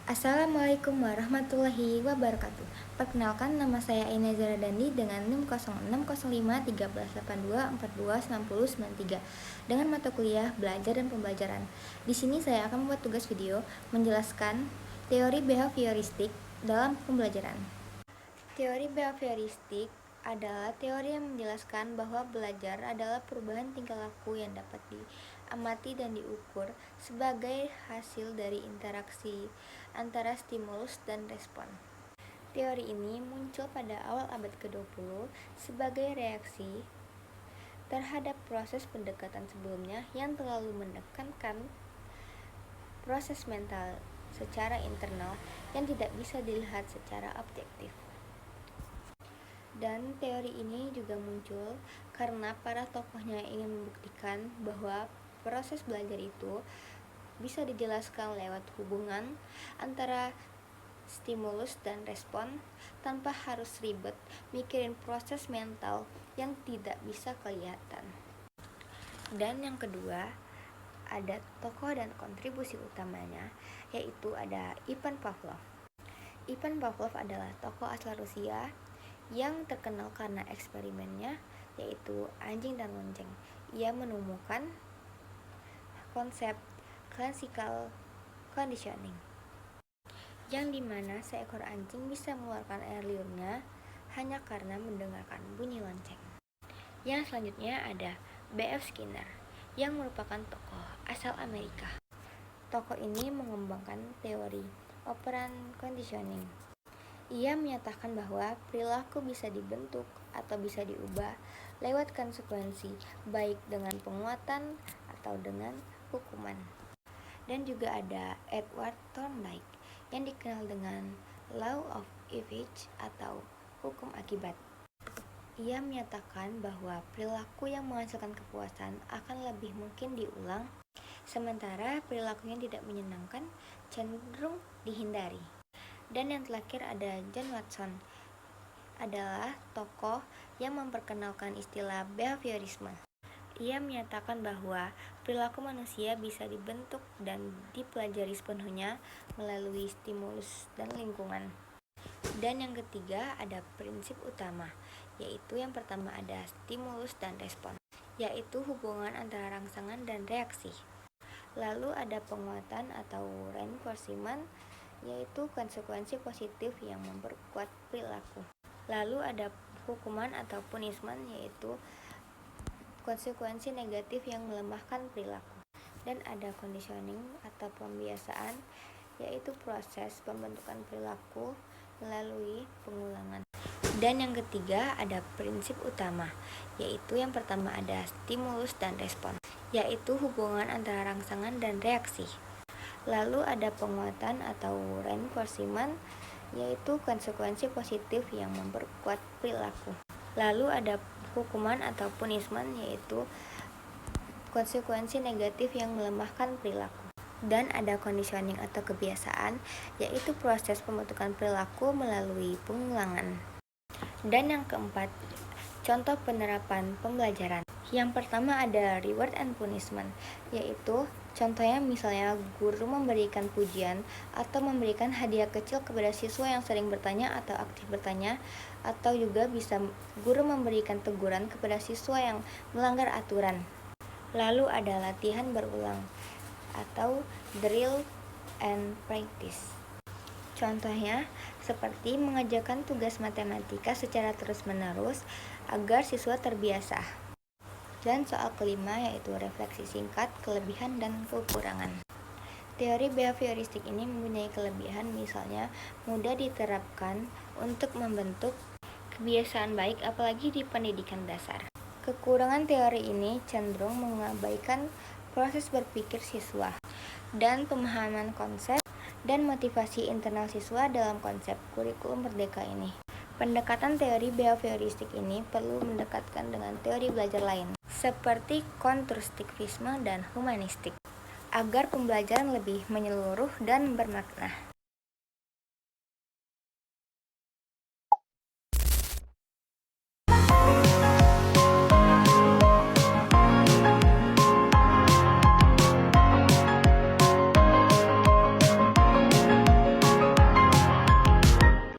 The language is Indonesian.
Assalamualaikum warahmatullahi wabarakatuh. Perkenalkan, nama saya Aina Zara Dandi dengan NIM 06051382429093 dengan mata kuliah Belajar dan Pembelajaran. Di sini saya akan membuat tugas video menjelaskan teori behavioristik dalam pembelajaran. Teori behavioristik adalah teori yang menjelaskan bahwa belajar adalah perubahan tingkah laku yang dapat diamati dan diukur sebagai hasil dari interaksi antara stimulus dan respon. Teori ini muncul pada awal abad ke-20 sebagai reaksi terhadap proses pendekatan sebelumnya yang terlalu menekankan proses mental secara internal yang tidak bisa dilihat secara objektif. Dan teori ini juga muncul karena para tokohnya ingin membuktikan bahwa proses belajar itu bisa dijelaskan lewat hubungan antara stimulus dan respon tanpa harus ribet mikirin proses mental yang tidak bisa kelihatan. Dan yang kedua, ada tokoh dan kontribusi utamanya, yaitu ada Ivan Pavlov. Ivan Pavlov adalah tokoh asal Rusia yang terkenal karena eksperimennya, yaitu anjing dan lonceng. Ia menemukan konsep classical conditioning, yang dimana seekor anjing bisa mengeluarkan air liurnya hanya karena mendengarkan bunyi lonceng. Yang selanjutnya ada B.F. Skinner, yang merupakan tokoh asal Amerika. Tokoh ini mengembangkan teori operant conditioning. Ia menyatakan bahwa perilaku bisa dibentuk atau bisa diubah lewat konsekuensi, baik dengan penguatan atau dengan hukuman. Dan juga ada Edward Thorndike yang dikenal dengan Law of Effect atau hukum akibat. Ia menyatakan bahwa perilaku yang menghasilkan kepuasan akan lebih mungkin diulang, sementara perilaku yang tidak menyenangkan cenderung dihindari. Dan yang terakhir ada John Watson, adalah tokoh yang memperkenalkan istilah behaviorisme. Ia menyatakan bahwa perilaku manusia bisa dibentuk dan dipelajari sepenuhnya melalui stimulus dan lingkungan. Dan yang ketiga ada prinsip utama, yaitu yang pertama ada stimulus dan respon, yaitu hubungan antara rangsangan dan reaksi. Lalu ada penguatan atau reinforcement, yaitu konsekuensi positif yang memperkuat perilaku. Lalu ada hukuman atau punishment, yaitu konsekuensi negatif yang melemahkan perilaku. Dan ada conditioning atau pembiasaan, yaitu proses pembentukan perilaku melalui pengulangan. Dan yang ketiga ada prinsip utama, yaitu yang pertama ada stimulus dan respon, yaitu hubungan antara rangsangan dan reaksi. Lalu ada penguatan atau reinforcement, yaitu konsekuensi positif yang memperkuat perilaku. Lalu ada hukuman atau punishment, yaitu konsekuensi negatif yang melemahkan perilaku. Dan ada conditioning atau kebiasaan, yaitu proses pembentukan perilaku melalui pengulangan. Dan yang keempat, contoh penerapan pembelajaran. Yang pertama ada reward and punishment, yaitu contohnya misalnya guru memberikan pujian atau memberikan hadiah kecil kepada siswa yang sering bertanya atau aktif bertanya, atau juga bisa guru memberikan teguran kepada siswa yang melanggar aturan. Lalu ada latihan berulang atau drill and practice. Contohnya seperti mengerjakan tugas matematika secara terus-menerus agar siswa terbiasa. Dan soal kelima yaitu refleksi singkat, kelebihan dan kekurangan. Teori behavioristik ini mempunyai kelebihan, misalnya mudah diterapkan untuk membentuk kebiasaan baik apalagi di pendidikan dasar. Kekurangan teori ini cenderung mengabaikan proses berpikir siswa dan pemahaman konsep dan motivasi internal siswa dalam konsep kurikulum merdeka ini. Pendekatan teori behavioristik ini perlu mendekatkan dengan teori belajar lain, seperti konstruktivisme dan humanistik, agar pembelajaran lebih menyeluruh dan bermakna.